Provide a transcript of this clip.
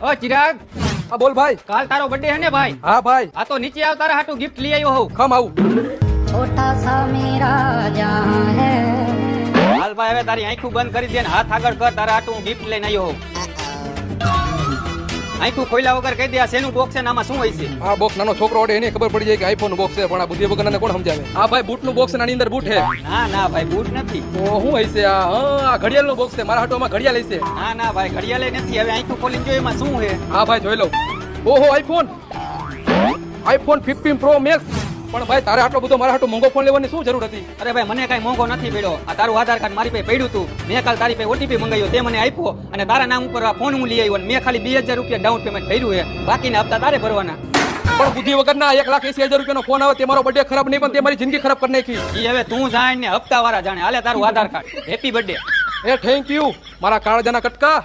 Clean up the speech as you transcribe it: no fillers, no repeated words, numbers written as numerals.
ઓ ચિરાગ, હા બોલ ભાઈ. કાલ તારો બર્થડે હે ને ભાઈ? હા ભાઈ. આ તો નીચે આવ, તારા હાટુ ગિફ્ટ લઈ આવ્યો હોઉં. ખમ આવું. छोटा सा मेरा जहां है। હાલ ભાઈ, હવે તારી આંખું બંધ કરી દે ને હાથ આગળ કર, તારા હાટુ હું ગિફ્ટ લઈને આવ્યો હોઉં. આંખું ખોલ્યા વગર કહી દે આ શેનું બોક્સ છે ને આમાં શું હોય છે? આ બોક્સ નાનો છોકરો ઓડે એને ખબર પડી જાય કે આઈફોન નું બોક્સ છે, પણ આ બુદ્ધિ વગરને કોણ સમજાવે? હા ભાઈ, બૂટ નું બોક્સ નાની અંદર બૂટ છે. ના ના ભાઈ, બૂટ નથી. તો શું હોય છે આ? હા, ઘડિયાળ નું બોક્સ છે. મારા હાટોમાં ઘડિયાળ છે. ના ના ભાઈ, ઘડિયાળ નથી. હવે આંખું ખોલીને જો એમાં શું છે. હા ભાઈ, જોઈ લઉં. ઓહો, આઈફોન 15 પ્રો મેક્સ. પણ ભાઈ, તારે આટલો બધો મારા હાટો મોંઘો ફોન લેવાની શું જરૂર હતી? અરે ભાઈ, મને કઈ મોંઘો નથી પડ્યો. આ તારું આધાર કાર્ડ મારી પાસે પડ્યું હતું. મેં કાલ તારી પાસે ઓટીપી મંગાવ્યો, તે મને આપ્યો અને તારા નામ ઉપર આ ફોન હું લઈ આવ્યો. મેં ખાલી 2000 રૂપિયા ડાઉન પેમેન્ટ કર્યું છે. બાકીના હપ્તા તારે ભરવાના. પણ બુદ્ધિ વગરના 1,80,000 રૂપિયાનો ફોન આવે તે મારો બર્થડે ખરાબ નહીં, પણ તે મારી જિંદગી ખરાબ કરી નાખી. ઈ હવે તું જાણ ને હપ્તા વાળા જાણે. હાલે તારું આધાર કાર્ડ. Happy birthday. એ થેન્ક યુ મારા કાળજાના કટકા.